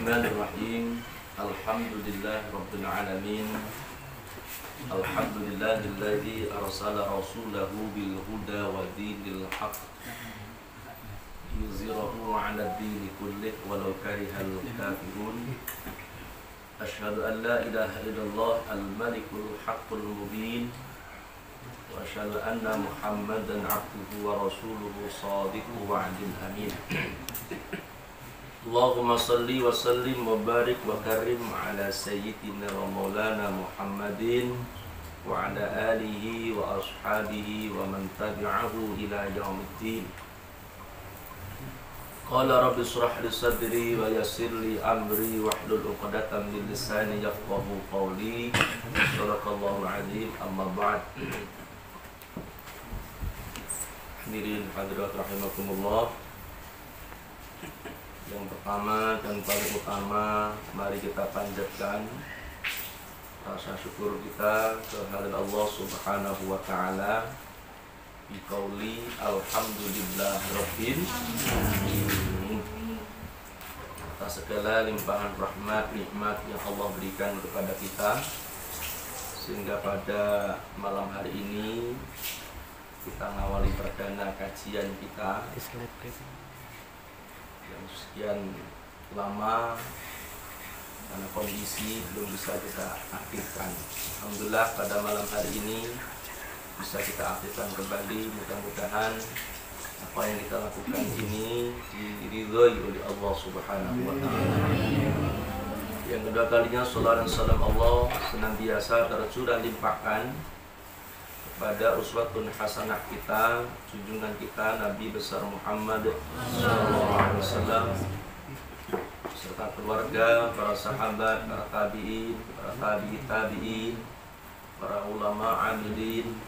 Bismillahirrahmanirrahim. Alhamdulillah Rabbil Alamin. Alhamdulillahilladzi arsala rasulahu bil huda wa dinil haq yuzhirahu 'ala ad-dini kullih walau karihal kafirun. Asyhadu an la ilaha illallah al-malikul haqqul mubin wa asyhadu anna Muhammadan 'abduhu wa rasuluhu shadiqul wa'dil amin. Allahumma salli wa sallim wa barik wa karim ala sayyidina wa maulana Muhammadin wa ala alihi wa ashabihi wa man tabi'ahu ila yaumiddin. Qala rabbi shrah li sadri wa yassir li amri wahlul 'uqdatam min lisani yafqahu qawli. Shadaqallahu al-'azim. Amma ba'd. Hadirin hadirat rahimakumullah. Yang pertama dan paling utama, mari kita panjatkan rasa syukur kita kehadirat Allah Subhanahu wa taala bi qauli alhamdulillah rabbil alamin. Atas segala limpahan rahmat nikmat yang Allah berikan kepada kita, sehingga pada malam hari ini kita ngawali perdana kajian kita yang sekian lama karena kondisi belum bisa kita aktifkan. Alhamdulillah pada malam hari ini bisa kita aktifkan kembali. Mudah-mudahan apa yang kita lakukan ini diridhoi oleh Allah Subhanahu wa taala. Yang kedua kalinya salawat dan salam Allah senantiasa tercurah limpahkan pada uswatun hasanah kita, junjungan kita Nabi besar Muhammad SAW, serta keluarga, para sahabat, para tabi'in, para tabi'in, para ulama amilin,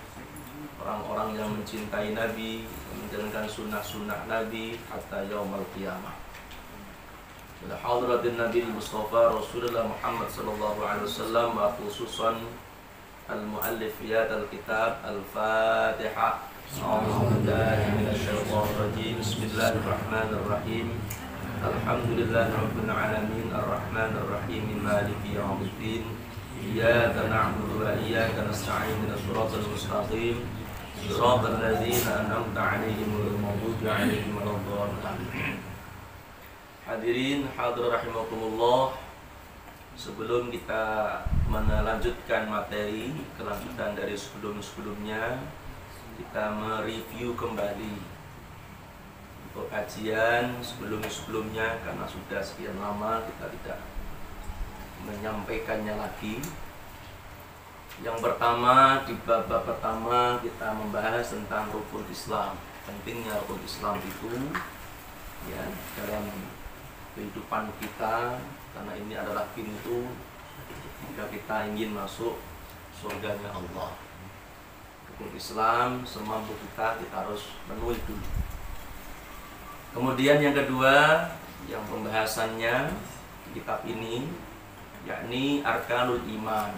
orang-orang yang mencintai Nabi, menjalankan sunnah-sunnah Nabi hatta yaumul qiyamah. Ila hadratin Nabi Mustafa Rasulullah Muhammad SAW, wa khususan al-muallif fi hadzal kitab al-Fatihah. A'udzu billahi minasyaitonir rajim. Bismillahirrahmanirrahim. Alhamdulillahirabbil alamin arrahmanir rahim maliki yaumiddin. Iyyaka na'budu wa iyyaka nasta'in ihdinas siratal mustaqim. Shiratal ladzina an'amta 'alaihim ghairil maghdubi 'alaihim waladdallin. Hadirin hadirat rahimakumullah. Sebelum kita melanjutkan materi, kelanjutan dari sebelum-sebelumnya, kita mereview kembali untuk kajian sebelum-sebelumnya, karena sudah sekian lama kita tidak menyampaikannya lagi. Yang pertama, di bab pertama kita membahas tentang rukun Islam. Pentingnya rukun Islam itu ya dalam kehidupan kita, karena ini adalah pintu jika kita ingin masuk surganya Allah. Rukun Islam semampu kita harus penuhi dulu. Kemudian yang kedua, yang pembahasannya di kitab ini, yakni arkanul iman,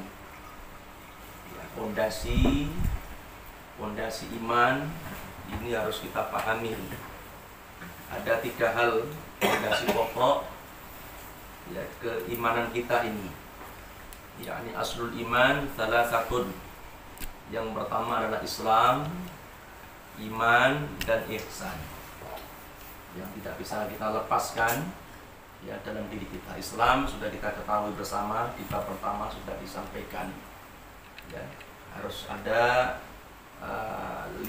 ya, fondasi iman ini harus kita pahami. Ada 3 hal fondasi pokok ya keimanan kita ini, yakni aslul iman salasatun. Yang pertama adalah Islam, iman, dan ihsan, yang tidak bisa kita lepaskan ya dalam diri kita. Islam sudah kita ketahui bersama, di bab pertama sudah disampaikan ya, harus ada 5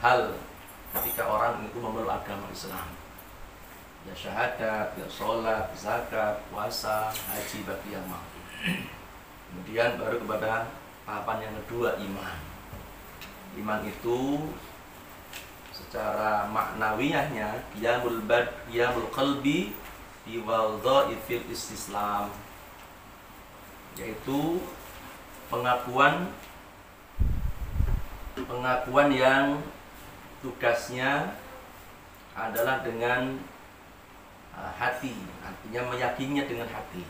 hal ketika orang itu memeluk agama Islam, ya syahadat, ya sholat, zakat, puasa, haji bagi yang mampu. Kemudian baru kepada tahapan yang kedua, iman. Iman itu secara maknawiyahnya qiyamul qalbi bi wadha'ifil istislam, yaitu pengakuan yang tugasnya adalah dengan hati, artinya meyakininya dengan hati.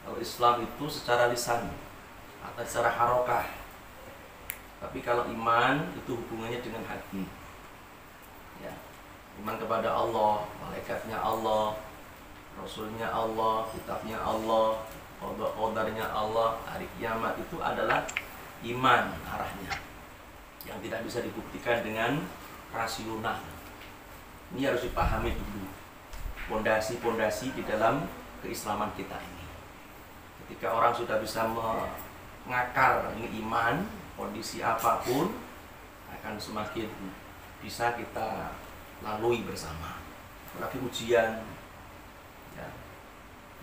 Kalau Islam itu secara lisan atau secara harokah, tapi kalau iman itu hubungannya dengan hati. Ya, iman kepada Allah, malaikatnya Allah, Rasulnya Allah, kitabnya Allah, qadarnya Allah, hari kiamat itu adalah iman arahnya, yang tidak bisa dibuktikan dengan rasional. Ini harus dipahami dulu pondasi-pondasi di dalam keislaman kita ini. Ketika orang sudah bisa mengakar ini iman, kondisi apapun akan semakin bisa kita lalui bersama. Apalagi ujian, ya,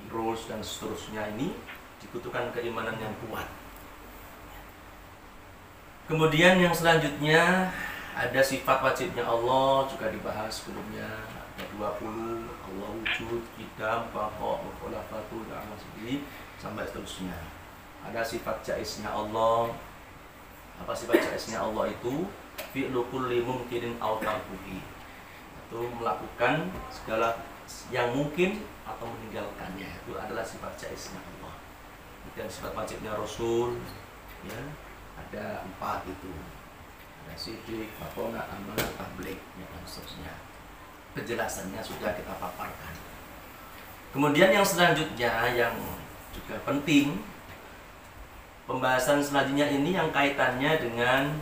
virus dan seterusnya, ini dibutuhkan keimanan yang kuat. Kemudian yang selanjutnya ada sifat wajibnya Allah, juga dibahas sebelumnya. Ada 20, Allah wujud, qidam, baqa, khulafatul, sendiri sampai seterusnya. Ada sifat jaiznya Allah. Apa sifat jaiznya Allah itu? Fi'lu kulli mumkinin aw tarkuhi. Itu melakukan segala yang mungkin atau meninggalkannya. Itu adalah sifat jaiznya Allah. Dan sifat wajibnya Rasul, ya, ada 4 itu. Ada sidik, fakona, amanah, tabligh, dan seterusnya. Penjelasannya sudah kita paparkan. Kemudian yang selanjutnya yang juga penting, pembahasan selanjutnya ini yang kaitannya dengan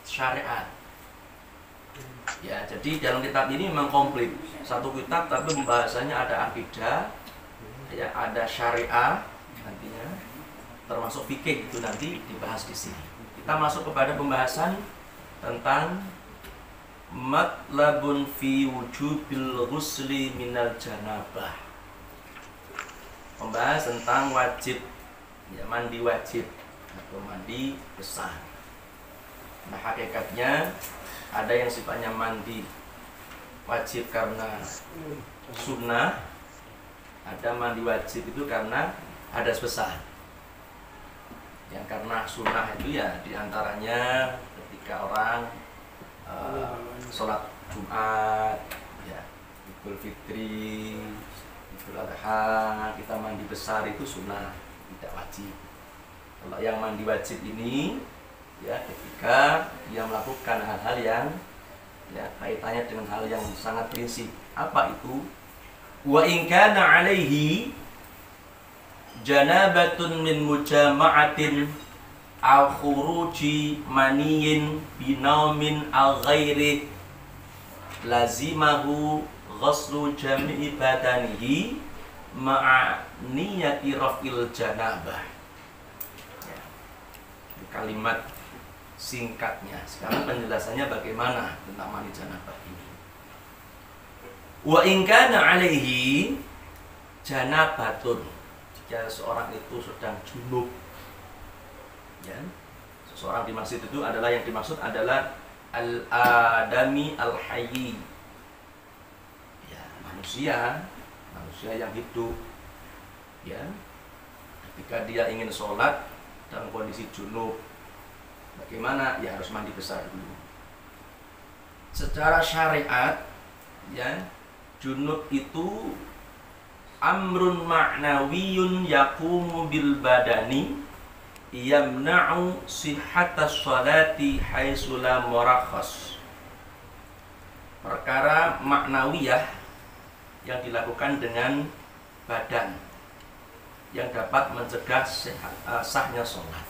syariat. Ya, jadi dalam kitab ini memang komplit. Satu kitab tapi pembahasannya ada akidah, ya, ada syariah nantinya, termasuk fikih itu nanti dibahas di sini. Kita masuk kepada pembahasan tentang matlabun fi wujubil ghusli minal janabah. Membahas tentang wajib, ya, mandi wajib atau mandi besar. Nah, hakikatnya ada yang sifatnya mandi wajib karena sunnah, ada mandi wajib itu karena hadas besar. Yang karena sunnah itu ya diantaranya ketika orang sholat Jumat, ya, Idul Fitri, Idul Adha, kita mandi besar itu sunnah, tidak wajib. Kalau yang mandi wajib ini, ya, ketika dia melakukan hal-hal yang, ya, kaitannya dengan hal yang sangat prinsip. Apa itu? Wa in kana alaihi janabatun min mujama'atin aw khuruji maniyin binaumin al ghairi lazimahu ghuslu jami'i badanihi ma'a niyati raf'il janabah. Ya, kalimat singkatnya. Sekarang penjelasannya bagaimana tentang mandi janabah ini. Wa in kana alaihi janabatun, jika seorang itu sedang junub, ya, seseorang di masjid itu adalah, yang dimaksud adalah al-adami al-hayyi, ya, manusia yang hidup, ya. Ketika dia ingin sholat dalam kondisi junub, bagaimana? Ya, harus mandi besar dulu. Secara syariat, ya, junub itu amrun ma'nawiyun yaqumu bil badani yamna'u sihhatas sholati haitsu la murakhas. Perkara maknawiyah yang dilakukan dengan badan yang dapat mencegah sahnya sholat.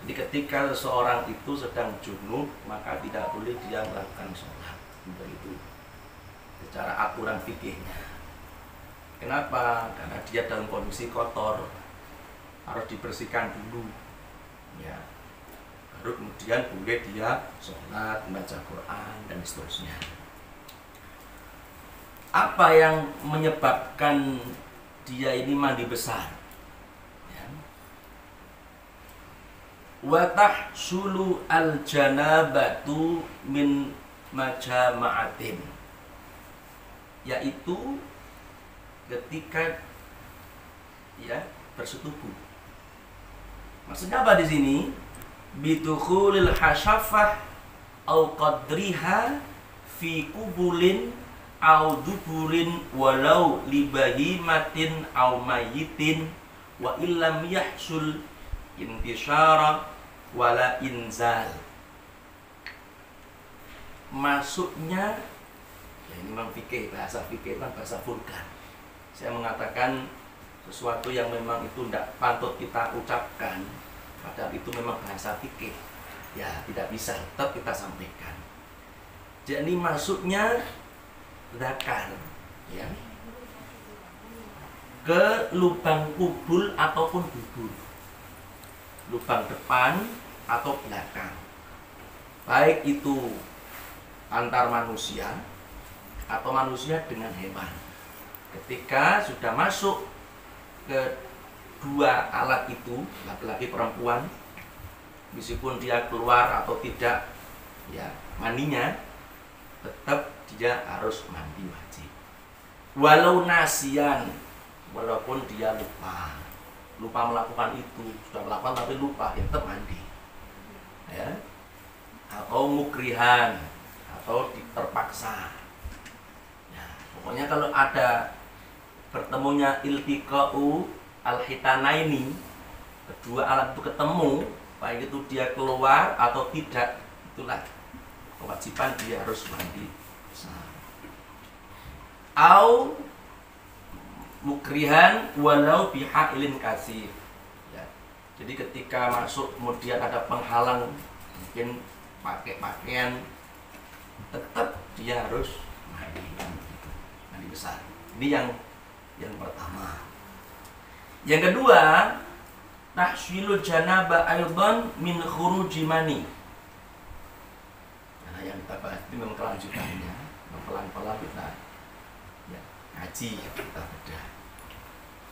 Jadi ketika seseorang itu sedang junub, maka tidak boleh dia melakukan sholat. Begitu secara aturan fikihnya. Kenapa? Karena dia dalam kondisi kotor, harus dibersihkan dulu, ya, baru kemudian boleh dia sholat, membaca Quran dan seterusnya. Apa yang menyebabkan dia ini mandi besar? Ya. Wa tahsulu al janabatu min majama'atin, yaitu ketika, ya, bersetubuh. Maksudnya apa di sini? Bidukhulil hasyafah au qadriha fi kubulin au duburin walau libahimatin au mayitin wa illam yahsul intisyara wala inzal. Masuknya, ya, ini memang fikih, bahasa fikih kan bahasa vulgar. saya mengatakan sesuatu yang memang itu tidak patut kita ucapkan, padahal itu memang bahasa fikih, ya tidak bisa, tetap kita sampaikan. Jadi masuknya zakar, ya, ke lubang kubul ataupun dubur, lubang depan atau belakang, baik itu antar manusia atau manusia dengan hewan. Ketika sudah masuk ke dua alat itu, laki-laki perempuan, meskipun dia keluar atau tidak, ya mandinya tetap dia harus mandi wajib. Walau nasian, walaupun dia lupa melakukan itu, sudah melakukan tapi lupa, ya tetap mandi, ya. Atau mukrihan, atau terpaksa, ya. Pokoknya kalau ada bertemunya iltiqa'u al-hitanaini, kedua alat itu ketemu, baik itu dia keluar atau tidak, itulah kewajiban dia harus mandi. Au mukrihan walau bihailin kasih, ya. Jadi ketika masuk kemudian ada penghalang, mungkin pakai pakaian, tetap dia harus mandi besar. Ini yang pertama. Yang kedua, tahsilul janabah aidan min khuruji mani. Nah, yang kita bahas itu memang kelanjutannya, pelan-pelan kita, ya, ngaji, kita bedah.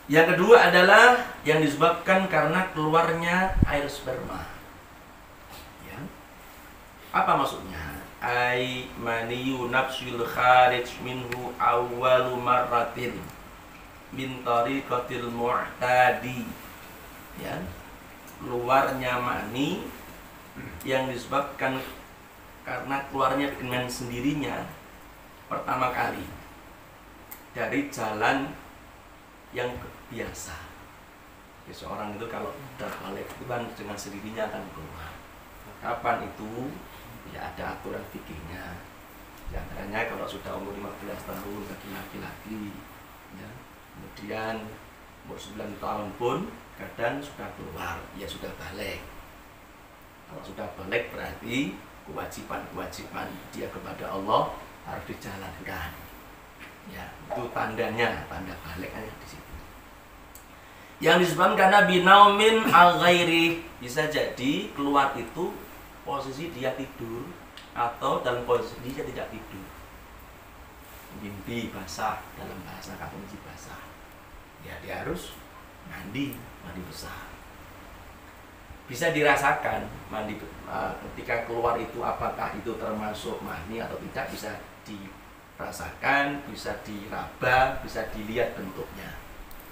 Yang kedua adalah yang disebabkan karena keluarnya air sperma, ya. Apa maksudnya? Ai maniyu nafsul kharij minhu awwalu marratin min tariqatil mu'tadi, ya, keluarnya mani yang disebabkan karena keluarnya dengan sendirinya pertama kali dari jalan yang biasa. Ya, seorang itu kalau sudah balik itu kan dengan sendirinya akan keluar. Kapan itu? Ya ada aturan fikihnya. Di antaranya kalau sudah umur 15 tahun bagi laki-laki, ya. Kemudian umur 9 tahun pun kadang sudah keluar, ya sudah balik. Kalau sudah balik berarti kewajiban dia kepada Allah harus dijalankan. Ya, itu tandanya, tanda baliknya di situ. Yang disebabkan karena binaumin al-ghairi, bisa jadi keluar itu posisi dia tidur atau dalam posisi dia tidak tidur. Mimpi basah, dalam bahasa kapanji basah, ya dia harus mandi besar. Bisa dirasakan mandi ketika keluar itu, apakah itu termasuk mani atau tidak, bisa dirasakan, bisa diraba, bisa dilihat bentuknya,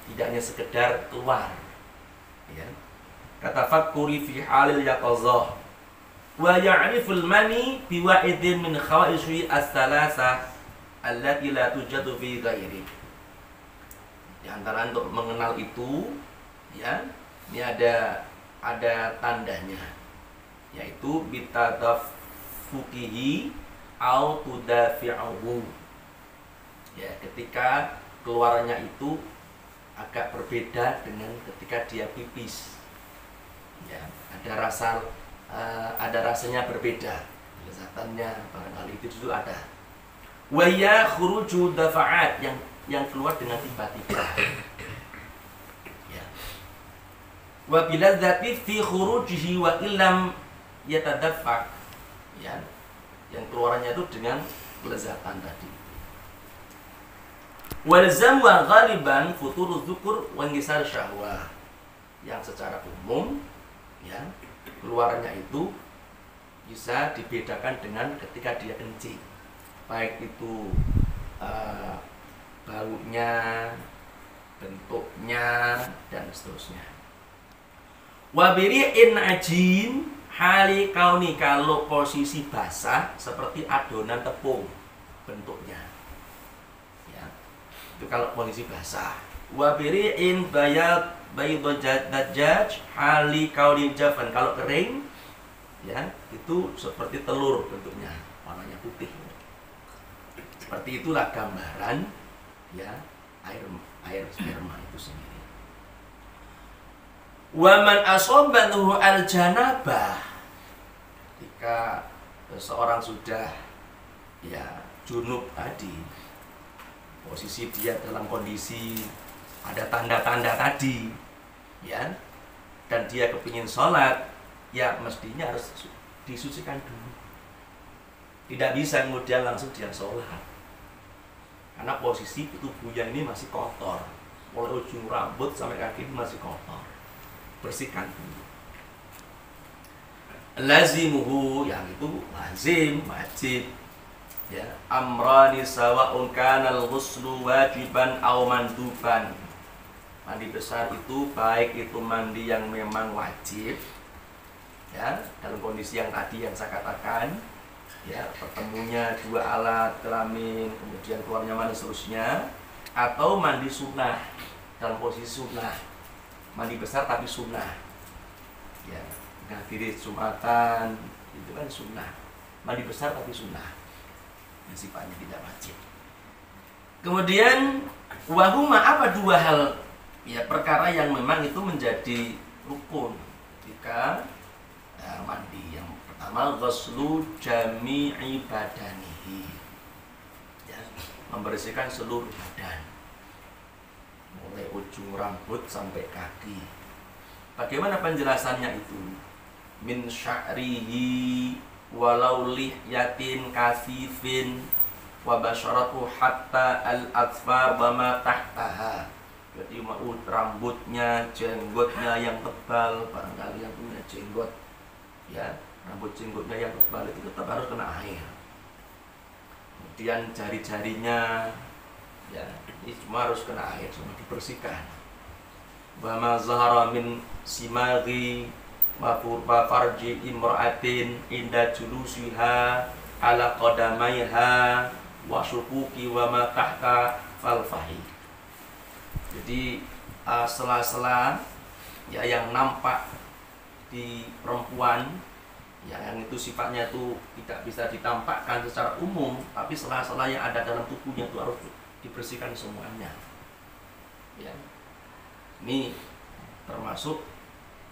tidak hanya sekedar keluar, ya. Kata fakuri fi halil yaqazah wa ya'riful mani biwa'idin min khawaiswi as-salasah allati la tujadu fi ghairi. Di antara untuk mengenal itu, ya, ini ada tandanya, yaitu bitadafukihi au tudafi'uhu. Ya, ketika keluarnya itu agak berbeda dengan ketika dia pipis. Ya, ada rasanya berbeda, lezatannya barangkali itu ada. Wa ya khuruju dafa'at, yang keluar dengan tiba-tiba. Ya. Wa biladzati fi khurujihi wa illam yatadaffaq, ya, yang keluarannya itu dengan kelezatan tadi. Walzam wa ghaliban futuru dzukur wa ingisar syahwah, yang secara umum, ya, keluarnya itu bisa dibedakan dengan ketika dia kencing, baik itu baunya, bentuknya, dan seterusnya. Wabiri'in ajin hali kauni, kalau posisi basah seperti adonan tepung bentuknya, ya, itu kalau posisi basah. Wabiri'in bayad baydajaj hali kauni jafan, kalau kering, ya, itu seperti telur bentuknya, warnanya putih. Seperti itulah gambaran, ya, air sperma itu sendiri. Wa man asabathu al-janabah, jika seseorang sudah ya junub tadi, posisi dia dalam kondisi ada tanda-tanda tadi ya, dan dia kepingin sholat, ya mestinya harus disucikan dulu. Tidak bisa kemudian langsung dia sholat, karena posisi tubuhnya ini masih kotor, mulai ujung rambut sampai kaki ini masih kotor. Bersihkan dulu. Lazimuhu, yang itu lazim, wajib ya, amrani sawa'un kana al-ghuslu wajiban aw manduban. Mandi besar itu baik itu mandi yang memang wajib ya, dalam kondisi yang tadi yang saya katakan ya, pertemunya dua alat kelamin, kemudian keluarnya mani seterusnya, atau mandi sunnah dalam posisi sunnah, mandi besar tapi sunnah ya, ngakhiri Jumatan itu kan sunnah, mandi besar tapi sunnah, yang sifatnya tidak wajib. Kemudian wahuma, apa dua hal ya, perkara yang memang itu menjadi rukun ketika mandi. Yang pertama, ghuslu jami'i badanihi ya, membersihkan seluruh badan mulai ujung rambut sampai kaki. Bagaimana penjelasannya itu? Min sya'rihi walau lihyatin kasifin wa basyaratu hatta al-atsfar wa ma tahtaha. Jadi rambutnya, jenggotnya yang tebal, barangkali yang punya jenggot ya, rambut jenggotnya yang tebal itu tetap harus kena air. Kemudian jari-jarinya ya, ini semua harus kena air, semua dibersihkan. Wa ma zahara min simaghi wa farji imra'atin inda julusiha ala qadamaiha wa syukuki wa ma tahta falfahi. Jadi sela-sela ya yang nampak di perempuan ya, yang itu sifatnya itu tidak bisa ditampakkan secara umum, tapi sela-sela yang ada dalam tubuhnya itu harus dibersihkan semuanya ya. Ini termasuk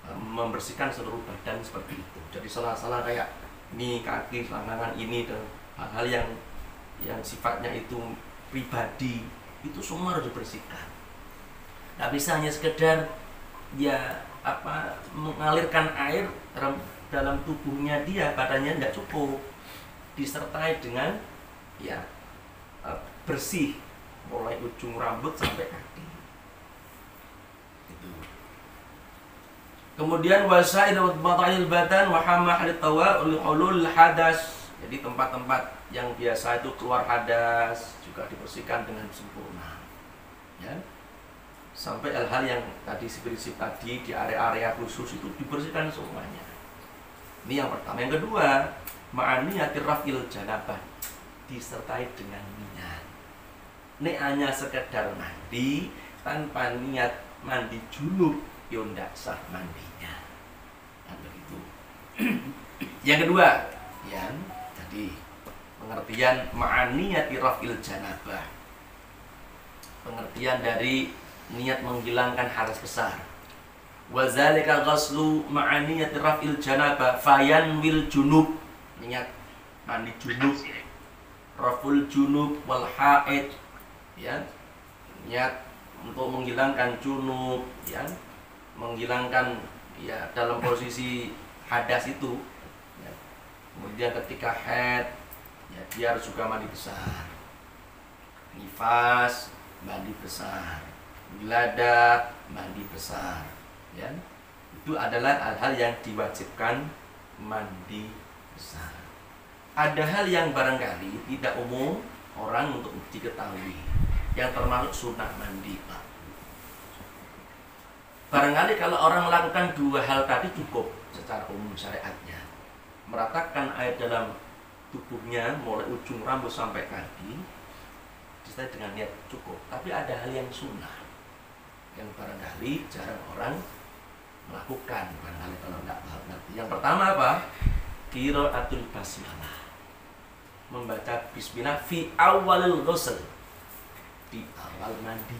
membersihkan seluruh badan seperti itu. Jadi sela-sela kayak ini kaki, selangkangan ini, dan hal-hal yang sifatnya itu pribadi, itu semua harus dibersihkan. Nggak bisa hanya sekedar ya mengalirkan air dalam tubuhnya dia, badannya tidak cukup, disertai dengan ya bersih mulai ujung rambut sampai kaki. Itu. Kemudian wasaid bata'il badan wa hamahil tawa ulul hadas. Jadi tempat-tempat yang biasa itu keluar hadas juga dibersihkan dengan sempurna. Ya. Sampai hal-hal yang tadi prinsip tadi di area-area khusus itu dibersihkan semuanya. Ini yang pertama. Yang kedua, ma'aniyatir rafil janabah, disertai dengan niat. Ini hanya sekedar mandi tanpa niat mandi junub, ya ndak sah mandinya. Kan begitu. Yang kedua, yang tadi pengertian ma'aniyatir rafil janabah, pengertian dari niat menghilangkan hadas besar. Wa zalika ghuslu ma'aniyati raf'il janabah fayanwil junub, niat mandi junub, raful junub wal haid ya, niat untuk menghilangkan junub ya, menghilangkan ya dalam posisi hadas itu ya. Kemudian ketika haid ya, dia harus juga mandi besar, nifas mandi besar, geladak mandi besar ya. Itu adalah hal-hal yang diwajibkan mandi besar. Ada hal yang barangkali tidak umum orang untuk diketahui, yang termasuk sunnah mandi, Pak. Barangkali kalau orang melakukan dua hal tadi cukup secara umum syariatnya, meratakan air dalam tubuhnya mulai ujung rambut sampai kaki disertai dengan niat cukup. Tapi ada hal yang sunnah yang barangkali jarang orang melakukan, barangkali kalau tidak paham nanti. Yang pertama apa? Qiraatul basmalah, membaca bismillah fi awalil ghusl, di awal mandi.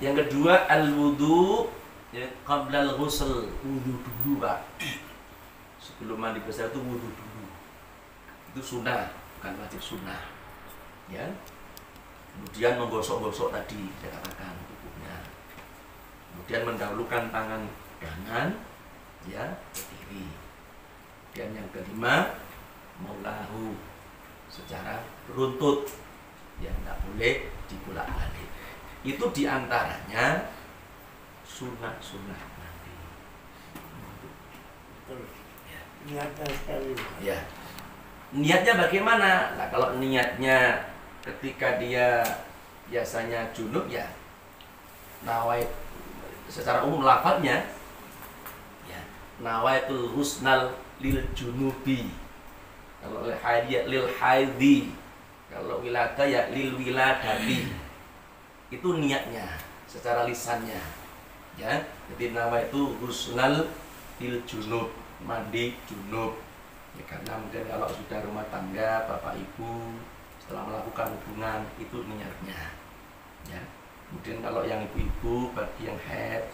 Yang kedua al-wudu ya, qabla al-ghusl, wudu dulu Pak. Sebelum mandi besar itu wudu dulu. Itu sunnah, bukan wajib sunnah. Ya. Kemudian menggosok-gosok tadi saya katakan tubuhnya. Kemudian mendahulukan tangan kanan ya ke kiri. Dan yang kelima maulahu secara runtut. Ya tidak boleh dibolak-balik. Itu diantaranya sunnah-sunnah mandi. Ya. Niatnya sekali. Ya. Niatnya bagaimana? Nah, kalau niatnya ketika dia biasanya junub ya nawait secara umum lafadznya ya nawaitul husnal lil junubi. Kalau lil haidi, kalau wilada ya lil wiladati. Itu niatnya secara lisannya ya. Jadi nawaitu husnal lil junub, mandi junub ya, karena mungkin kalau sudah rumah tangga bapak ibu setelah melakukan hubungan itu niatnya ya. Kemudian kalau yang ibu-ibu bagi yang haid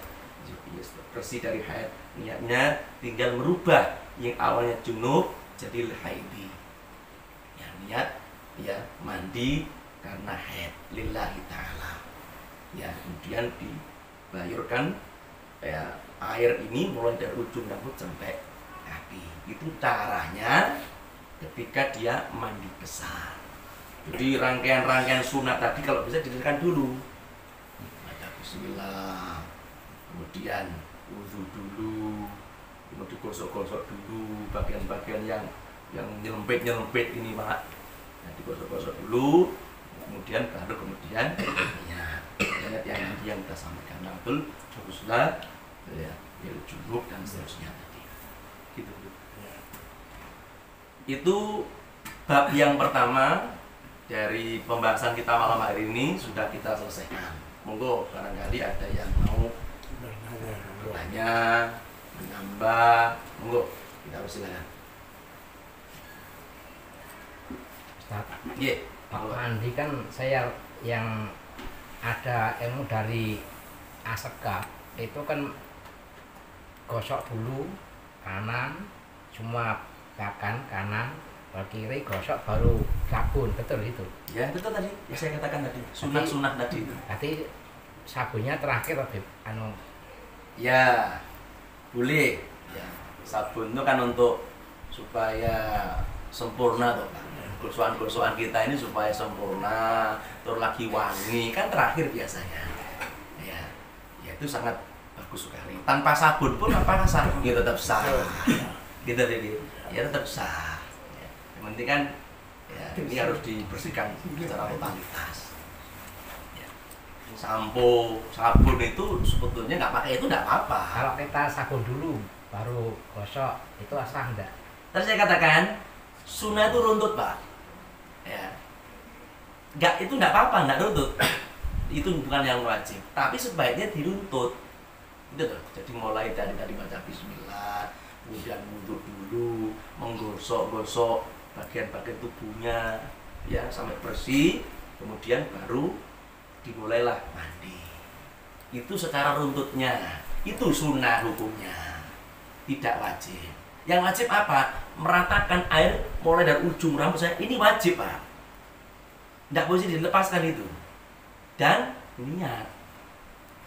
bersih dari haid, niatnya tinggal merubah yang awalnya junub jadi haidi ya, niat ya mandi karena haid lillahi ta'ala ya. Kemudian dibayurkan ya, air ini mulai dari ujung rambut sampai kaki. Itu caranya ketika dia mandi besar. Jadi rangkaian-rangkaian sunat tadi kalau bisa dilakukan dulu. Baca bismillah, kemudian wudu dulu, kemudian gosok-gosok dulu bagian-bagian yang nyelempit ini Pak. Nah, digosok-gosok dulu, kemudian baru kemudian niat yang nanti yang kita sampaikan betul baguslah ya, junub dan seterusnya tadi. Gitu. Ya. Itu bab yang pertama dari pembahasan kita malam hari ini sudah kita selesaikan. Monggo barangkali ada yang mau bertanya, menambah, monggo kita persilakan. Ustaz, Iya, Pak mandi kan saya yang ada ilmu dari aseka itu kan gosok dulu kanan, cuma kanan, kiri gosok baru sabun, betul itu? Ya betul tadi, ya saya katakan tadi, sunah-sunah tadi itu. Berarti sabunnya terakhir lebih Ya boleh. Ya, sabun itu kan untuk supaya sempurna toh Pak. Gosokan-gosokan kita ini supaya sempurna, terus lagi wangi kan terakhir biasanya. Ya, ya itu sangat bagus sekali. Tanpa sabun pun apa sah? Ya tetap sah. Gitu jadi, ya tetap sah. Yang penting kan ya, ini harus dibersihkan secara totalitas. Ya. Sampo, sabun itu sebetulnya nggak pakai itu nggak apa-apa. Kalau kita sabun dulu baru gosok itu sah enggak? Terus saya katakan sunnah itu runtut Pak. Ya, itu nggak apa-apa, nggak runtut. Itu bukan yang wajib, tapi sebaiknya diruntut. Itu loh. Jadi mulai dari tadi baca bismillah, kemudian wudhu dulu, menggosok-gosok bagian-bagian tubuhnya ya sampai bersih, kemudian baru dimulailah mandi. Itu secara runtutnya, itu sunnah hukumnya, tidak wajib. Yang wajib apa? Meratakan air mulai dari ujung rambut saya, ini wajib Pak. Tidak boleh dilepaskan itu. Dan niat.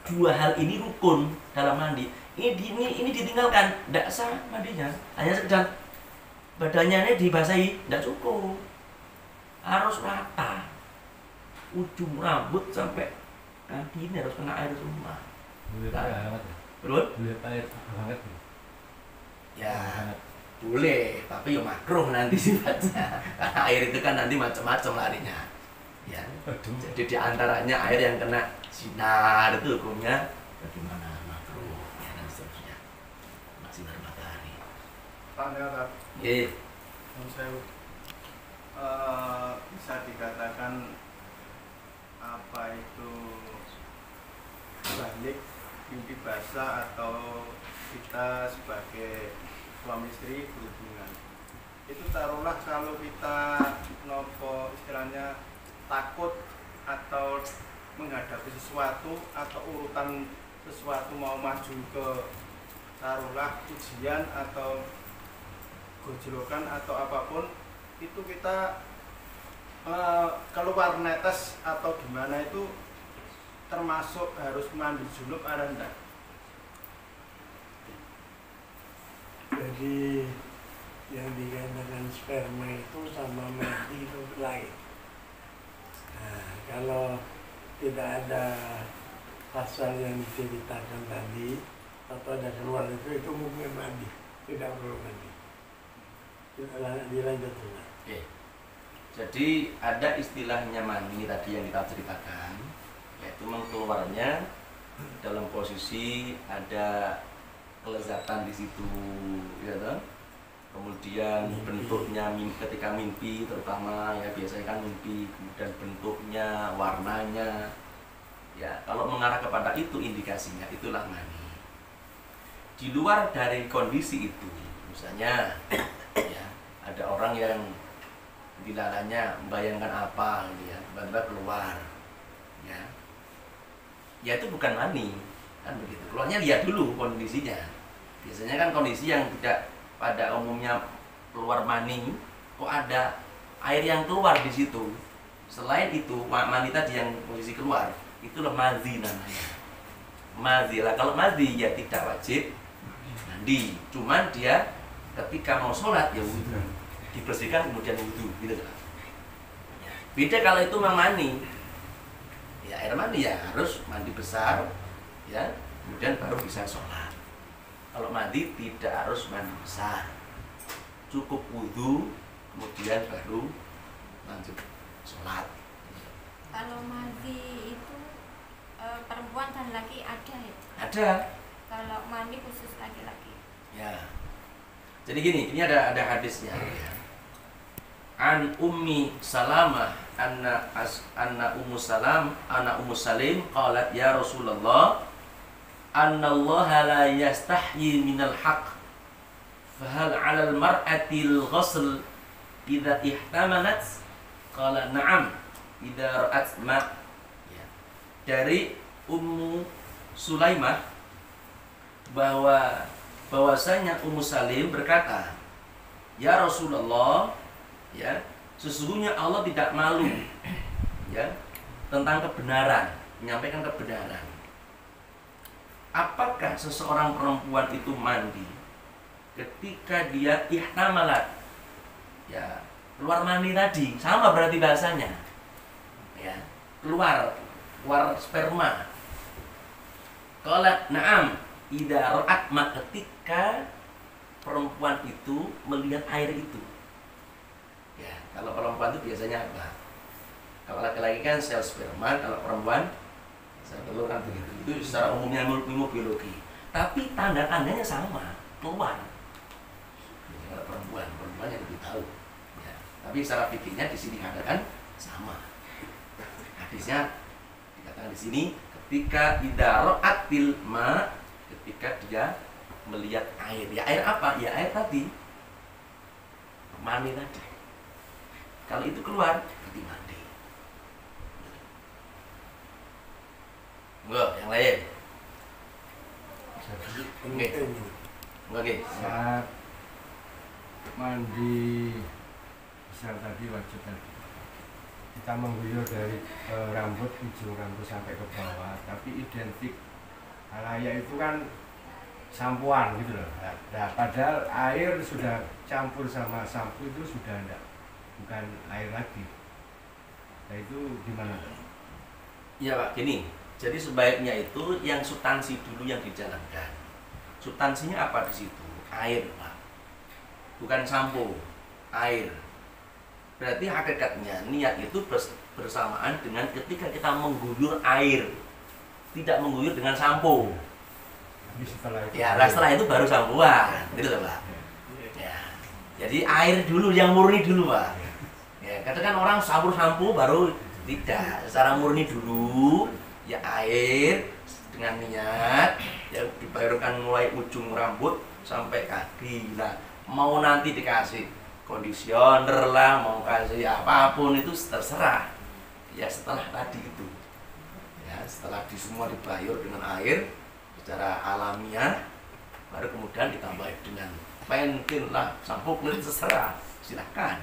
Dua hal ini rukun dalam mandi. Ini ditinggalkan, tidak sah mandinya. Hanya sekedar badannya ini dibasahi, tidak cukup. Harus rata. Ujung rambut sampai kaki ini harus kena air semua. Betul? Air hangat. Ya, boleh, tapi ya makruh nanti sifatnya. Karena air itu kan nanti macam-macam larinya. Ya. Jadi diantaranya air yang kena sinar itu hukumnya bagaimana makruh ya dan seterusnya. Sinar matahari. Pak, Iya. saya bisa dikatakan apa itu balik mimpi basah atau kita sebagai suami istri berhubungan itu taruhlah kalau kita nopo istilahnya takut menghadapi sesuatu atau urutan sesuatu mau maju ke taruhlah ujian atau gojlokan atau apapun itu kita keluar netes atau gimana itu termasuk harus mandi junub ada enggak? Jadi yang dikatakan sperma itu sama mati itu lain. Nah, kalau tidak ada pasal yang diceritakan tadi atau ada keluar itu mungkin mandi, tidak perlu mandi. Dilanjut dulu. Oke. Jadi ada istilahnya mani tadi yang kita ceritakan, yaitu keluarnya dalam posisi ada kelezatan di situ, ya toh? Kemudian bentuknya ketika mimpi terutama ya biasanya kan mimpi, kemudian bentuknya, warnanya, ya kalau mengarah kepada itu indikasinya itulah mani. Di luar dari kondisi itu, misalnya ya ada orang yang dilalanya membayangkan apa gitu ya, tiba-tiba keluar ya itu bukan mani kan begitu. Keluarnya lihat dulu kondisinya. Biasanya kan kondisi yang tidak pada umumnya keluar mani, kok ada air yang keluar di situ. Selain itu mani tadi yang posisi keluar itulah mazi namanya. Mazi lah, kalau mazi ya tidak wajib mandi, cuman dia ketika mau sholat ya wudhu, dibersihkan kemudian wudhu gitu kan. Beda kalau itu memang mani, ya air mani ya harus mandi besar ya, kemudian baru bisa sholat. Kalau mandi tidak harus mandi besar, cukup wudhu kemudian baru lanjut sholat. Kalau mandi itu perempuan dan laki ada ya? Ada. Kalau mandi khusus laki-laki. Ya. Jadi gini, ini ada hadisnya. Ya. An Ummi Salamah anna Ummu Salim qalat ya Rasulullah anna Allah la yastahyi minal haqq fahal 'alal mar'ati al-ghusl idza ihtamalat qala na'am idza ra'at ma. Ya. Dari Ummu Sulaimah bahwasanya Ummu Salim berkata, ya Rasulullah, ya sesungguhnya Allah tidak malu ya tentang kebenaran, menyampaikan kebenaran. Apakah seseorang perempuan itu mandi ketika dia ihtamalat, ya keluar mani tadi, sama berarti bahasanya, ya keluar sperma. Qala na'am idza ra'at ma, ketika perempuan itu melihat air itu. Ya, kalau perempuan itu biasanya apa? Kalau laki-laki kan sel sperma, kalau perempuan sel telur kan begitu. Itu secara umumnya ilmu biologi. Tapi tanda-tandanya sama, keluar. Jadi kalau perempuan yang lebih tahu. Ya. Tapi secara fikihnya di sini katakan sama. Hadisnya dikatakan di sini ketika idaraatil ma, ketika dia melihat air. Ya air apa? Ya air tadi, mani tadi. Kalau itu keluar berarti mandi. Enggak, yang lain. Oke. Oke. Saat mandi besar tadi wajib tadi. Kita mengguyur dari rambut, ujung rambut sampai ke bawah, tapi identik halaya itu kan sampuan gitu loh. Nah, padahal air sudah campur sama sampo itu sudah enggak, bukan air lagi. Nah itu gimana? Iya Pak, gini. Jadi sebaiknya itu yang substansi dulu yang dijalankan. Substansinya apa di situ? Air Pak. Bukan sampo, air. Berarti hakikatnya niat itu bersamaan dengan ketika kita mengguyur air, tidak mengguyur dengan sampo. Setelah itu Ya, setelah itu baru sampoan, gitu loh Pak. Ya. Jadi air dulu yang murni dulu Pak. Ya, katakan orang sampo baru tidak, secara murni dulu ya air dengan niat ya dibayarkan mulai ujung rambut sampai kaki. Nah, mau nanti dikasih kondisioner lah, mau kasih apapun itu terserah. Ya setelah tadi itu. Ya, setelah semua dibayur dengan air secara alamiah, baru kemudian ditambah dengan pentil lah, sampo, kulit, terserah, silahkan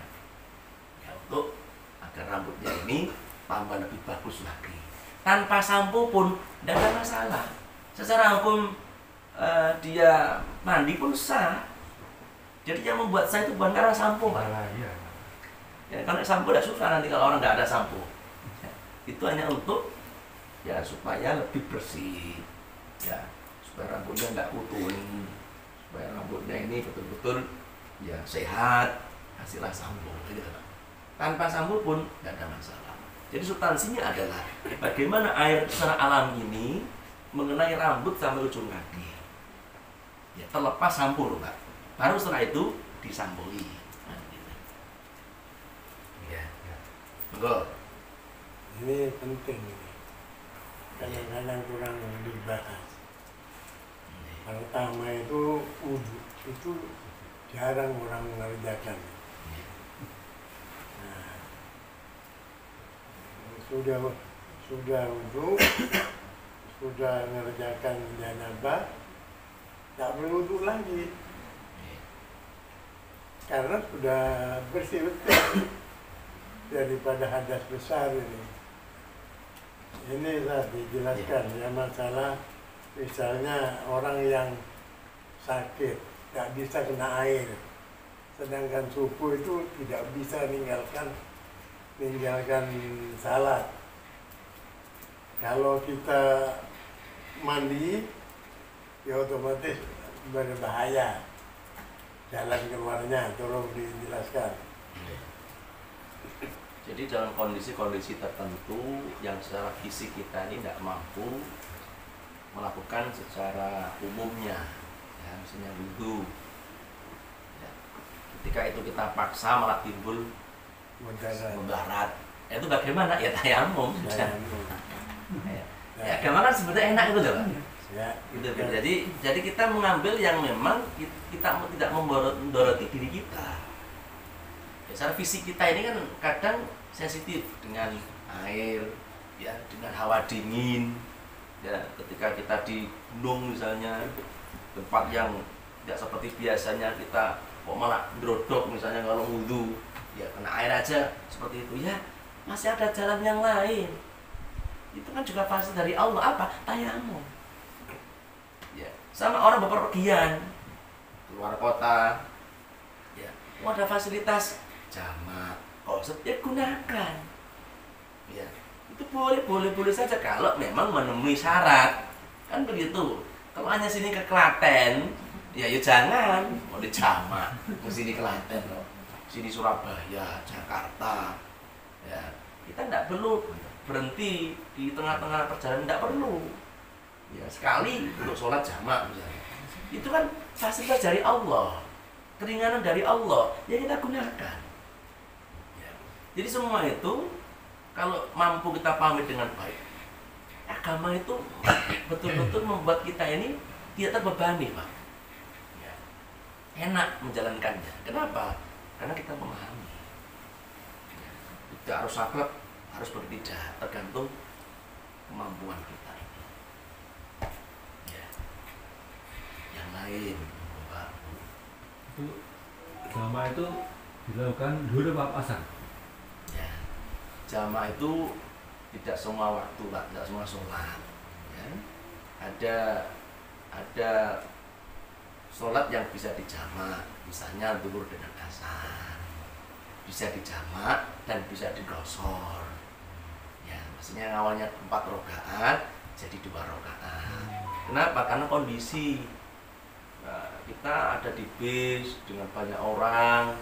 ya, untuk agar rambutnya ini tambah lebih bagus lagi. Tanpa sampo pun tidak ada masalah. Secara hukum dia mandi pun sah. Jadi yang membuat sah itu bukan karena sampo, Pak. Iya. Ya, karena sampo tidak susah nanti kalau orang nggak ada sampo. Ya, itu hanya untuk ya supaya lebih bersih, ya supaya rambutnya nggak kutul, supaya rambutnya ini betul-betul ya sehat, hasilnya sampo. Gitu. Tanpa sampo pun nggak ada masalah. Jadi substansinya adalah bagaimana air secara alami ini mengenai rambut sampai ujung kaki. Ya, terlepas sampo loh, Pak. Baru setelah itu disampoi. Nah, gitu. Ya. Enggak. Ini penting ini. Kadang-kadang kurang dibahas. Pertama itu wudhu, itu jarang orang mengerjakan. Nah, sudah wudhu, sudah mengerjakan janabah, tak perlu wudhu lagi. Karena sudah bersih betul daripada hadas besar ini. Ini tadi dijelaskan ya masalah misalnya orang yang sakit tidak bisa kena air, sedangkan subuh itu tidak bisa meninggalkan salat. Kalau kita mandi, ya otomatis berbahaya. Jalan keluarnya, tolong dijelaskan. Jadi dalam kondisi-kondisi tertentu yang secara fisik kita ini tidak mampu melakukan secara umumnya, ya, misalnya wudhu. Ya, ketika itu kita paksa malah timbul mudarat. Itu bagaimana? Ya tayamum. Ya, agama kan sebetulnya enak itu loh, Pak. Ya, Gitu. Jadi kita mengambil yang memang kita tidak mendoroti diri kita. Ya, secara fisik kita ini kan kadang sensitif dengan air, ya, dengan hawa dingin. Ya, ketika kita di gunung misalnya, tempat yang tidak seperti biasanya kita kok malah drodok misalnya kalau wudhu, ya kena air aja seperti itu, ya masih ada jalan yang lain. Itu kan juga pasti dari Allah, apa? Tayamum. Ya, sama orang bepergian keluar kota, ya, ada fasilitas jamak, ya gunakan. Ya, itu boleh saja kalau memang menemui syarat, kan begitu. Kalau hanya sini ke Klaten, ya jangan mau dijamak ke sini Klaten, sini Surabaya, Jakarta, ya kita tidak perlu berhenti di tengah-tengah perjalanan, tidak perlu. Ya sekali untuk sholat jamak misalnya, itu kan fasilitas dari Allah, keringanan dari Allah, ya kita gunakan. Ya. Jadi semua itu kalau mampu kita pahami dengan baik, agama itu betul-betul membuat kita ini tidak terbebani, Pak. Ya. Enak menjalankannya. Kenapa? Karena kita memahami. Ya. Tidak harus saklek, harus berpijak, tergantung kemampuan kita ini. Ya. Yang lain, Pak. Itu jamaah itu dilakukan dulu apa pasang? Ya. Jamaah itu tidak semua waktu, Pak, tidak semua sholat. Ya. Ada sholat yang bisa dijamak, misalnya zuhur dengan asar, bisa dijamak dan bisa digosor. Ya, maksudnya awalnya 4 rakaat jadi 2 rakaat. Kenapa? Karena kondisi kita ada di bis dengan banyak orang.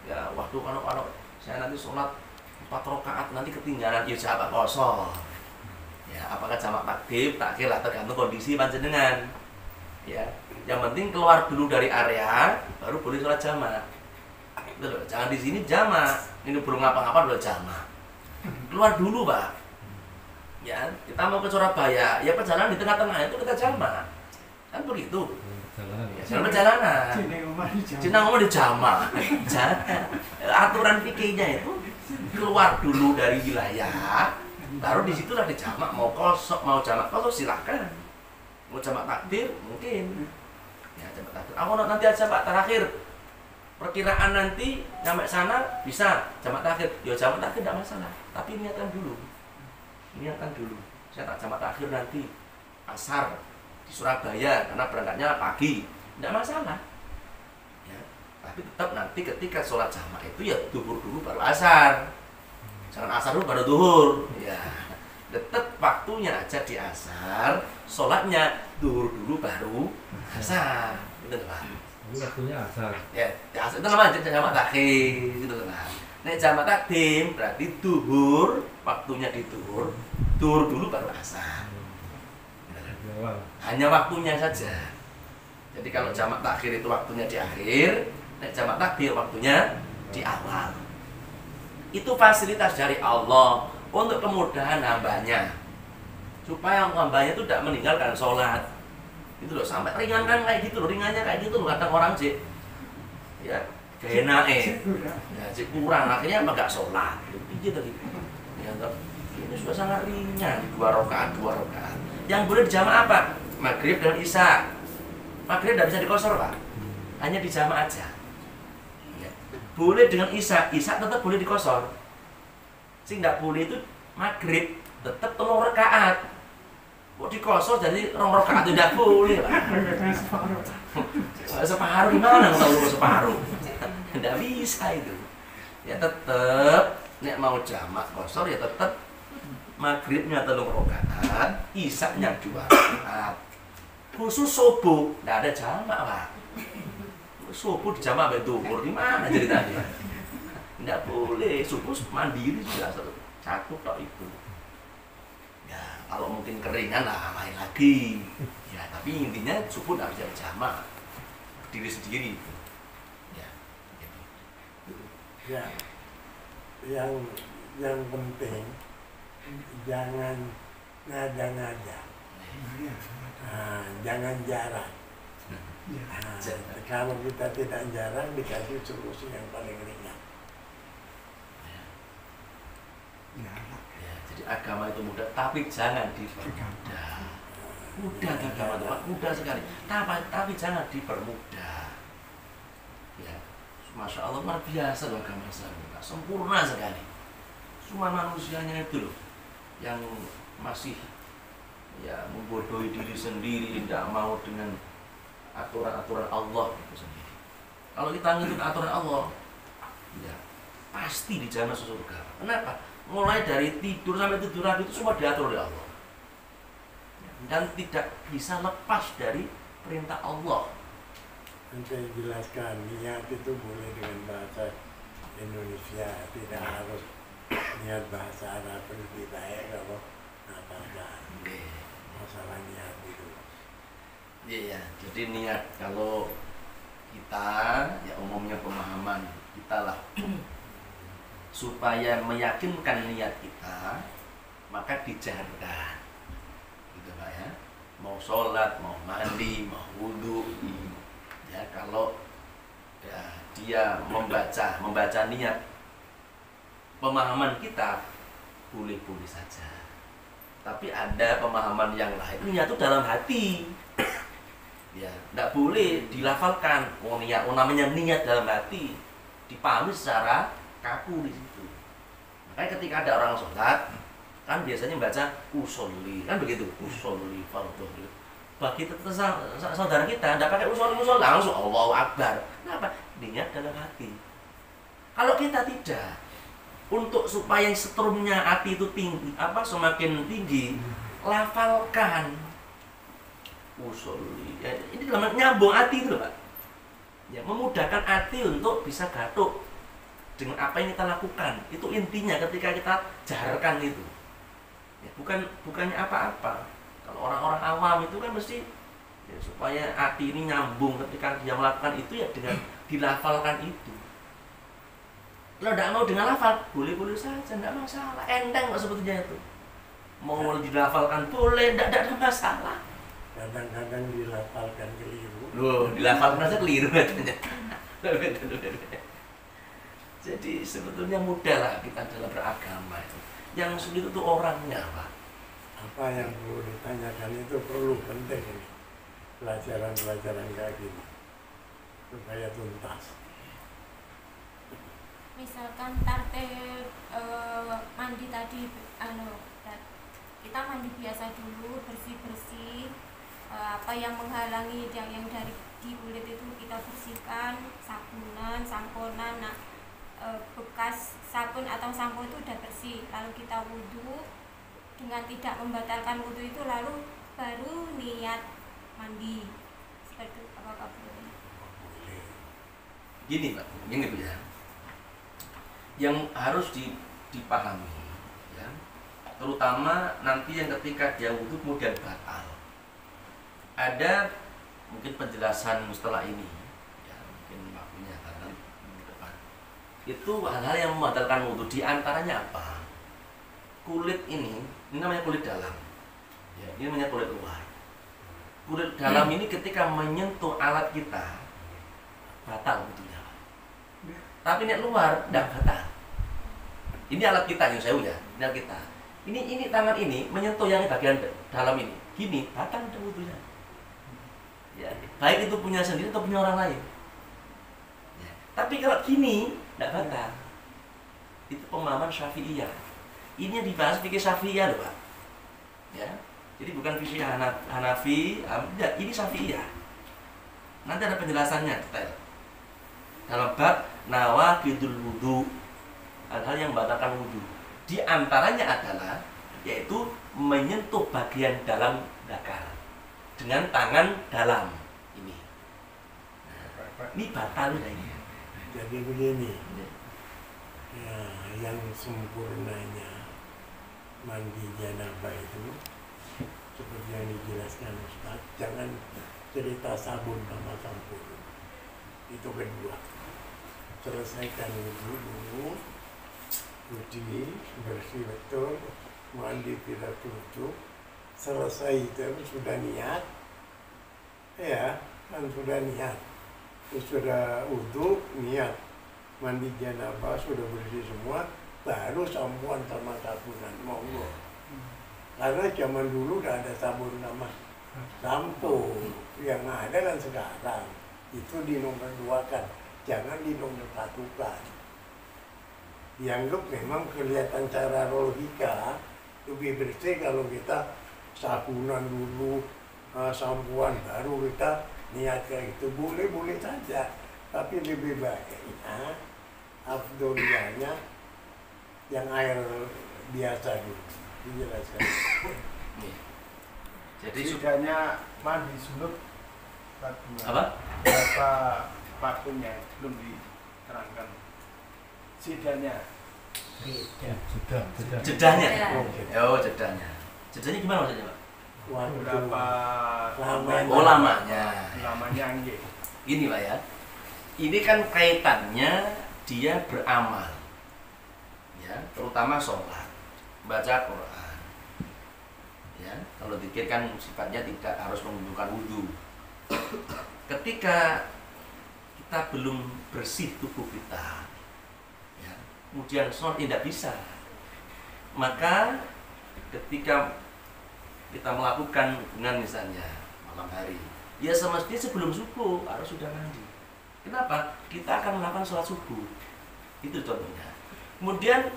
Ya, waktu kalau saya nanti sholat 4 rakaat nanti ketinggalan, ya jamak kosor. Ya, apakah jamak takdim, takhir lah, tergantung kondisi panjenengan. Ya, yang penting keluar dulu dari area baru boleh sholat jamak. Gitu loh, jangan di sini jamak, ini belum ngapa-ngapa udah jamak. Keluar dulu, Pak. Ya, kita mau ke Surabaya, ya perjalanan di tengah-tengah itu kita jamak. Kan begitu. Ya, jalan perjalanan. Cina ngomong di jamak. Aturan fikihnya itu keluar dulu dari wilayah, Baru disitulah dijamak, mau kosong, mau jamak kosong silahkan. Mau jamak takdir mungkin. Ya jamak takdir. Aku nanti aja Pak terakhir. Perkiraan nanti sampai sana bisa jamak takdir. Ya jamak takdir tidak masalah. Tapi niatkan dulu. Niatkan dulu. Saya tak jamak takdir nanti asar di Surabaya karena berangkatnya pagi. Tidak masalah. Ya. Tapi tetap nanti ketika sholat jamak itu ya duhur dulu baru asar. Jangan asar dulu baru duhur. Ya. Tetap waktunya aja di asar, sholatnya duhur dulu baru asar. Gitu loh Pak. Ini waktunya asar. Ya, asar itu namanya jamak takdim, gitu loh Pak. Nek jamak takdim berarti duhur, waktunya di duhur, duhur dulu baru asar. Di awal. Hanya waktunya saja. Jadi kalau jamak takhir itu waktunya di akhir, nek jamak takdim waktunya di awal. Itu fasilitas dari Allah untuk kemudahan hambanya, supaya hambanya itu tidak meninggalkan sholat. Itu loh, sampai ringan kan kayak gitu loh, ringannya kayak gitu loh, kadang orang sih ya kena ya sih kurang, akhirnya apa gak sholat gitu tadi ya, ini sudah sangat ringan, 2 rakaat. Yang boleh dijamak apa? Maghrib dan isya. Maghrib tidak bisa dikosor Pak, hanya dijamak aja ya. Boleh dengan isya tetap boleh dikosor. Sing tidak boleh itu maghrib tetap 3 rakaat. Kok dikosor jadi 2 rakaat tidak boleh lah. Separuh gimana mau tahu separuh? Tidak bisa itu. Ya tetap nek mau jamak kosor ya tetap maghribnya 3 rakaat, isya-nya 2 rakaat. Khusus subuh tidak ada jamak Pak. Subuh dijamak sampai duhur gimana ceritanya? Tidak boleh, subuh mandiri sudah satu tok itu. Ya, kalau mungkin keringan lah lain lagi. Ya, tapi intinya subuh tidak bisa dijamak diri sendiri. Ya, gitu. Ya, yang penting jangan ngada-ngada. Jangan jarang. Kalau kita tidak jarang dikasih solusi yang paling ringan. Ya, jadi agama itu mudah, tapi jangan dipermudah. Mudah agama itu, mudah sekali. Tapi jangan dipermudah. Ya, masya Allah luar biasa loh agama Islam, sempurna sekali. Cuma manusianya itu loh yang masih ya membodohi diri sendiri, tidak mau dengan aturan-aturan Allah itu sendiri. Kalau kita ngikut aturan Allah, ya pasti dijamin surga. Kenapa? Mulai dari tidur sampai tidur lagi itu semua diatur oleh Allah, dan tidak bisa lepas dari perintah Allah. Nanti jelaskan niat itu boleh dengan bahasa Indonesia, tidak harus niat bahasa Arab lebih baik kalau ngapalkan. Masalah niat itu. Iya, jadi niat kalau kita ya umumnya pemahaman kita lah supaya meyakinkan niat kita maka dijaharkan gitu Pak ya, mau sholat, mau mandi, mau wudhu ya, kalau ya, dia membaca niat pemahaman kita boleh-boleh saja. Tapi ada pemahaman yang lain, niat itu dalam hati. Ya, tidak boleh dilafalkan. Niat, namanya niat dalam hati, dipahami secara kaku di situ. Makanya ketika ada orang sholat, kan biasanya baca usolli, kan begitu, usolli fardhu. Bagi saudara kita, tidak pakai usolli langsung Allahu Akbar. Kenapa? Niat dalam hati. Kalau kita tidak, untuk supaya setrumnya hati itu tinggi, semakin tinggi, lafalkan usolli. Ya, ini dalam nyambung hati itu Pak. Ya, memudahkan hati untuk bisa gatuk dengan apa yang kita lakukan. Itu intinya ketika kita jaharkan itu. Ya, bukannya apa-apa. Kalau orang-orang awam itu kan mesti ya, supaya hati ini nyambung ketika dia melakukan itu ya dengan dilafalkan itu. Kalau tidak mau dengan lafal, boleh-boleh saja, tidak masalah. Enteng kok sebetulnya itu. Mau dilafalkan boleh, tidak ada masalah. Kadang-kadang dilafalkan keliru. Loh, dilafalkan saja keliru katanya. Jadi sebetulnya mudah lah kita dalam beragama itu. Yang sulit itu orangnya, Pak. Apa yang perlu ditanyakan itu perlu penting ini. Pelajaran-pelajaran kayak gini supaya tuntas. Misalkan tarte mandi tadi, kita mandi biasa dulu, bersih-bersih, apa yang menghalangi yang dari di kulit itu kita bersihkan, sabunan, samponan. Nah, bekas sabun atau sampo itu udah bersih, lalu kita wudhu dengan tidak membatalkan wudhu itu, lalu baru niat mandi. Seperti itu, apakah boleh? Gini Pak, gini Bu ya. Yang harus dipahami ya, terutama nanti yang ketika dia wudhu kemudian batal. Ada mungkin penjelasan setelah ini ya, mungkin waktunya karena depan. Itu hal-hal yang membatalkan wudhu, diantaranya apa? Kulit ini namanya kulit dalam ya, ini namanya kulit luar. Kulit dalam ini ketika menyentuh alat kita batal wudhunya. Tapi ini luar tidak batal. Ini alat kita yang saya ya, ini alat kita. Ini tangan ini menyentuh yang bagian dalam ini, gini batal wudhunya. Ya, baik itu punya sendiri atau punya orang lain. Ya. Tapi kalau gini tidak batal. Itu pemahaman Syafi'iyah. Ini yang dibahas fikih Syafi'iyah loh Pak. Ya. Jadi bukan fikih Hanafi, tidak, ini Syafi'iyah. Nanti ada penjelasannya detail. Dalam bab nawaqidul wudu, hal-hal yang membatalkan wudu. Di antaranya adalah yaitu menyentuh bagian dalam dakar dengan tangan dalam ini. Nah, ini batal ya ini. Jadi begini, ya, yang sempurnanya mandi janabah itu seperti yang dijelaskan Ustaz, jangan cerita sabun sama sampo. Itu kedua. Selesaikan wudhu dulu, cuci bersih betul, mandi tidak tutup. Selesai itu sudah niat, ya kan sudah niat, sudah wudhu niat, mandi janabah sudah bersih semua, baru sampoan sama sabunan monggo. Karena zaman dulu udah ada sabun sama sampo, yang ada kan sekarang itu dinomor duakan, jangan dinomor satukan. Dianggap memang kelihatan cara logika lebih bersih kalau kita sabunan dulu, sampoan baru kita niat kayak itu, boleh saja, tapi lebih baiknya afdoliyahnya yang air biasa dulu dijelaskan. Jadi setidaknya mandi junub apa? Berapa waktunya belum diterangkan. Setidaknya jedahnya. Ya. Oh, jedahnya. Jedahnya gimana maksudnya, Pak? Berapa lamanya. Oh, lamanya. Lamanya nggih. Gini Pak ya. Ini kan kaitannya dia beramal. Ya, terutama sholat, baca Quran. Ya, kalau zikir kan sifatnya tidak harus menunjukkan wudhu. Ketika kita belum bersih tubuh kita, ya, kemudian sholat tidak bisa, maka ketika kita melakukan hubungan misalnya malam hari, ya semestinya sebelum subuh harus sudah mandi. Kenapa? Kita akan melakukan sholat subuh. Itu contohnya. Kemudian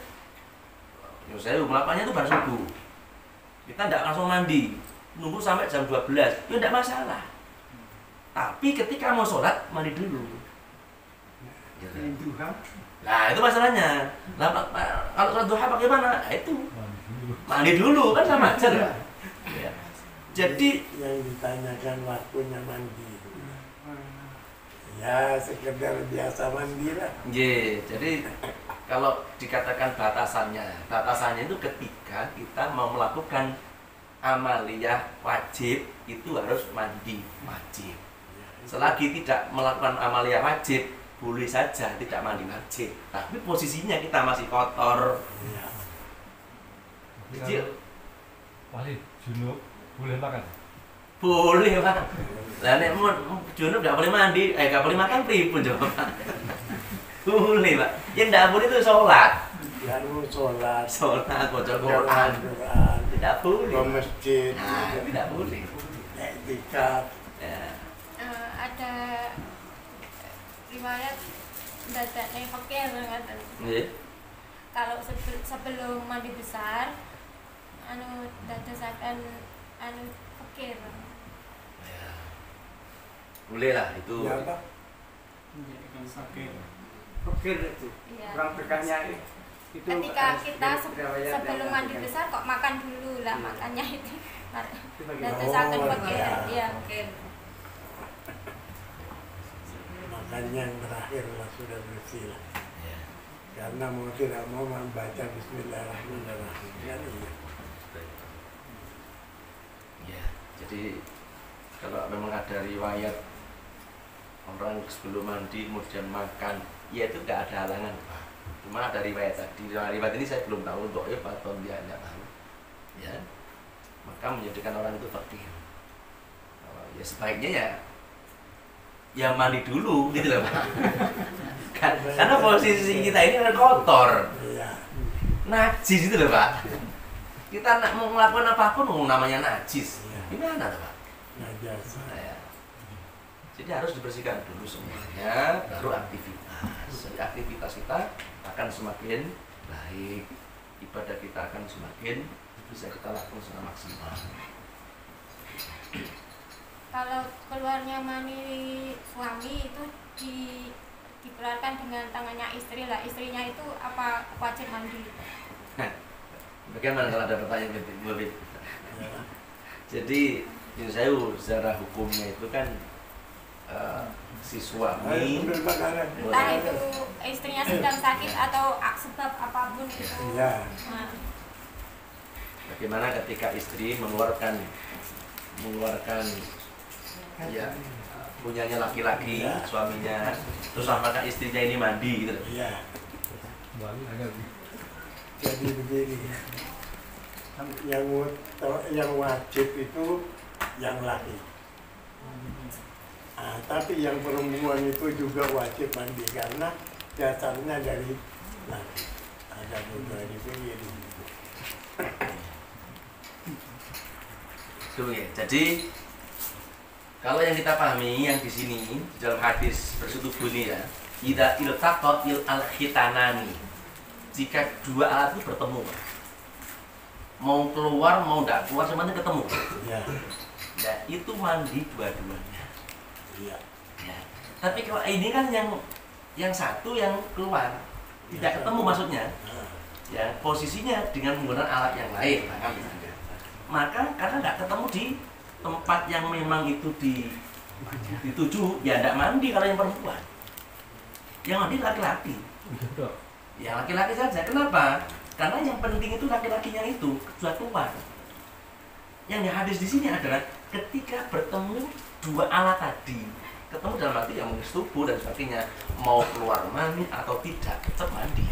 saya melakukannya itu baru subuh. Kita tidak langsung mandi, nunggu sampai jam 12, ya tidak masalah. Tapi ketika mau sholat, mandi dulu. Ya, nah itu masalahnya. Nah, kalau sholat duha bagaimana? Nah, itu mandi dulu kan sama aja kan? Ya. Jadi yang ditanyakan waktunya mandi itu, ya sekedar biasa mandi lah. jadi kalau dikatakan batasannya itu ketika kita mau melakukan amaliyah wajib itu harus mandi wajib. Selagi tidak melakukan amaliyah wajib, boleh saja tidak mandi wajib. Tapi posisinya kita masih kotor. Ya. Jadi wali junub boleh makan. boleh Pak. Lah nek junub enggak boleh mandi, enggak boleh makan pripun coba Pak? Boleh Pak. Yang enggak boleh itu sholat. yang sholat, Sholat, baca Quran. Quran, Tidak ke boleh. masjid, Nah, tidak boleh. etikaf. Ya. Ada riwayat dadane fakir ngaten. Nggih. Kalau sebelum mandi besar dadosaken fakir. Ya. Boleh lah itu. Ya, Pak. menjadikan sakit pikir itu Iya. kurang berkahnya itu Ketika harus kita riwayat sebelum yang mandi mengatakan. besar kok makan dulu lah, Iya. makannya itu Itu bagaimana? dadosaken Oh, fakir. iya. Iya, mungkin. Makanya yang terakhir lah sudah bersih lah. Ya. Karena mau tidak mau membaca Bismillahirrahmanirrahim. Kan iya. Ya. Jadi kalau memang ada riwayat orang sebelum mandi kemudian makan, ya itu nggak ada halangan, Pak. Cuma ada riwayat tadi. Riwayat ini saya belum tahu dhaif atau dia nggak tahu. Ya. Maka menjadikan orang itu fakir. Ya sebaiknya ya mandi dulu gitu loh, Pak. Karena posisi kita ini kan kotor, Iya. najis itu loh, Pak. Kita mau melakukan apapun namanya najis. Iya. Gimana tuh, Pak? Najasa. Nah, ya. Jadi harus dibersihkan dulu semuanya, baru aktivitas. Jadi aktivitas kita akan semakin baik, ibadah kita akan semakin bisa kita lakukan secara maksimal. Kalau keluarnya mani suami itu dikeluarkan dengan tangannya istri lah. Istrinya itu apa wajib mandi? Bagaimana kalau ada pertanyaan gitu? Boleh. Ya. Jadi saya secara hukumnya itu kan si suami Entah itu istrinya sedang sakit atau sebab apapun itu. Iya. Nah, bagaimana ketika istri mengeluarkan ya punyanya laki-laki, Ya. suaminya, terus apakah istrinya ini mandi gitu? Iya. Banyak. Jadi begini. Yang wajib itu yang laki. Tapi yang perempuan itu juga wajib mandi karena dasarnya dari laki. Ada juga di pinggir. Jadi kalau yang kita pahami yang di sini di dalam hadis bersetubuh ini ya, idza iltaqa al khitanani. Jika dua alat itu bertemu, mau keluar mau tidak keluar semuanya ketemu. Iya. Ya, itu mandi dua-duanya. Iya. Ya. Tapi kalau ini kan yang satu yang keluar tidak ketemu maksudnya. Ya, posisinya dengan menggunakan alat yang lain, maka karena nggak ketemu di tempat yang memang itu dituju, ya tidak mandi kalau yang perempuan. Yang mandi laki-laki. Ya laki-laki saja. Kenapa? Karena yang penting itu laki-lakinya itu sudah keluar. Yang di hadis di sini adalah ketika bertemu dua alat tadi, ketemu dalam arti yang mengisi tubuh dan sebagainya, mau keluar mani atau tidak, tetap mandi.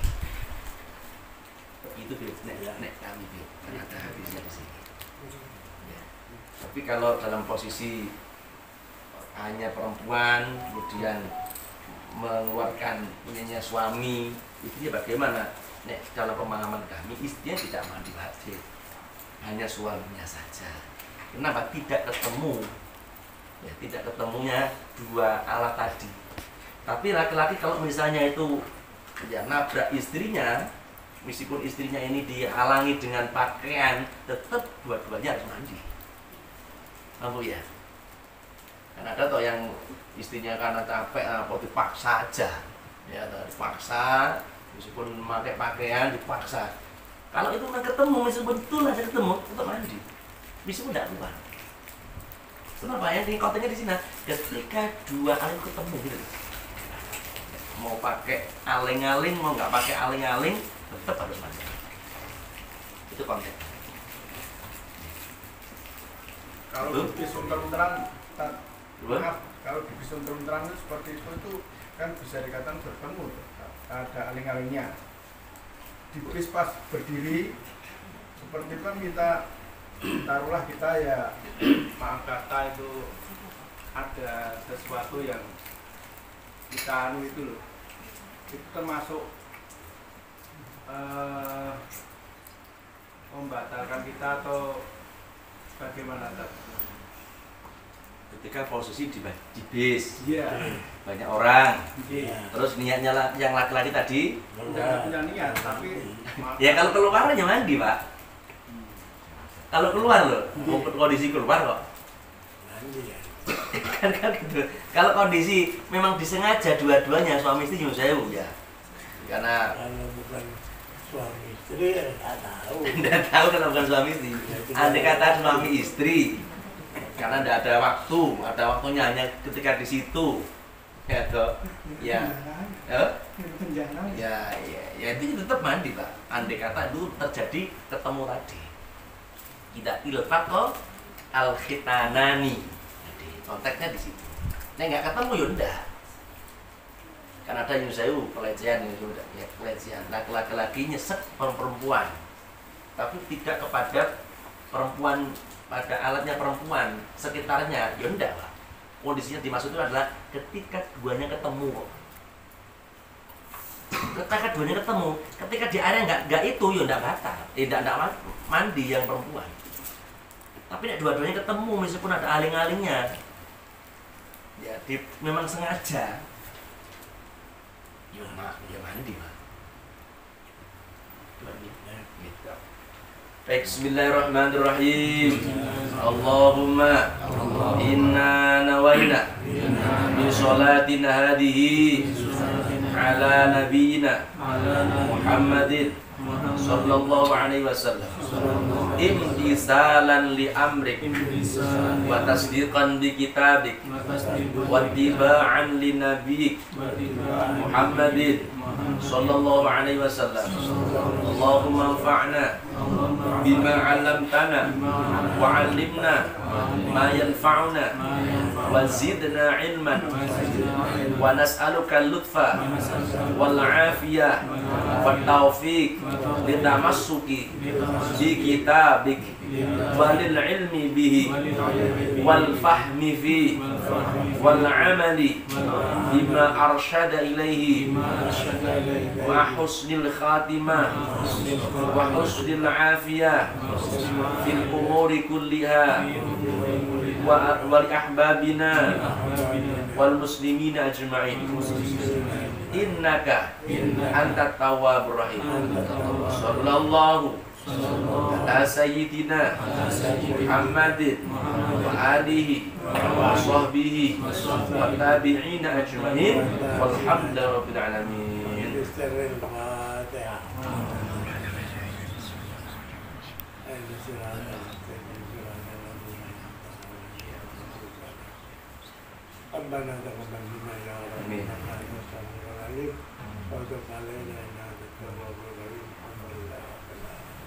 Itu nek kami karena ada hadisnya di sini. Ya. Tapi kalau dalam posisi hanya perempuan kemudian mengeluarkan punyanya suami, itu dia bagaimana? Nek dalam pemahaman kami istrinya tidak mandi wajib, hanya suaminya saja. Kenapa? Tidak ketemu, ya, tidak ketemunya dua alat tadi. Tapi laki-laki kalau misalnya itu ya nabrak istrinya, meskipun istrinya ini dihalangi dengan pakaian, tetap dua-duanya harus mandi. Mampu ya? Kan ada toh yang istrinya karena capek apa dipaksa aja, ya dipaksa, meskipun memakai pakaian dipaksa. Kalau itu nggak ketemu, meskipun betul aja ketemu, tetap mandi. Meskipun tidak keluar. Kenapa? Yang di kontennya di sini, ketika dua aling ketemu gitu, mau pakai aling-aling, mau nggak pakai aling-aling, tetap harus mandi. Itu konten. Kalau Betul. di visum terang, Betul. maaf, kalau di visum terang itu seperti itu kan bisa dikatakan bertemu, ada aling-alingnya. Di bis pas berdiri seperti itu kan kita taruhlah kita ya maaf kata itu ada sesuatu yang kita anu itu loh, itu termasuk membatalkan kita atau bagaimana Tat? Ketika posisi di bis, Iya. banyak orang, Iya. terus niatnya yang laki-laki tadi, Udah punya niat tapi ya kalau keluar ya mandi Pak. Kalau keluar loh, mau kondisi keluar kok. Mandi ya. kan gitu. Kalau kondisi memang disengaja dua-duanya suami istri nyuruh saya ya. Karena Kalau bukan suami istri ya nggak tahu. Tidak tahu kalau bukan suami istri. Andai kata suami istri, karena tidak ada waktu, ada waktunya hanya ketika di situ, ya toh, ya, ya itu tetap mandi Pak. Andai kata itu terjadi ketemu tadi, kita ilfaqo al khitanani, jadi konteksnya di situ. Nah nggak ketemu ya udah. Karena ada yang saya pelecehan ini sudah ya pelecehan. Laki-laki nyesek perempuan, tapi tidak kepada perempuan, pada alatnya perempuan sekitarnya, ya enggak Pak. Kondisinya dimaksud itu adalah ketika keduanya ketemu. Ketika keduanya ketemu, ketika di area enggak itu ya enggak batal, enggak mandi yang perempuan. Tapi nek dua-duanya ketemu meskipun ada aling-alingnya, ya memang sengaja. Ya mandi Pak. Gitu. Baik, bismillahirrahmanirrahim. Allahumma inna nawaina min sholatina hadihi ala nabiyyina Muhammadin sallallahu alaihi wasallam imtisalan li amrik wa tasdiqan bi kitabik wa tiba'an li nabiyyik Muhammadin sallallahu alaihi wasallam. Allahumma anfa'na bima 'allamtana wa 'allimna ma yanfa'una wa zidna 'ilman wa nas'aluka al-lutfa wal 'afiyah wat taufiq litamassuki bi kitabik walil ilmi bihi wal fahmi fi wal amali bima arsyada ilaihi wa husnil khatimah wa husnil afiyah fil umuri kulliha wa li ahbabina wal muslimina ajma'in innaka antat tawwabur rahim. Sallallahu ala sayyidina Muhammadin wa alihi wa sahbihi wa tabi'ina ajma'in walhamdulillahi rabbil alamin. Al-Fatihah. ربنا تقبل منا يا رب انك انت السميع العليم وتب علينا انك انت التواب الرحيم الحمد لله رب العالمين.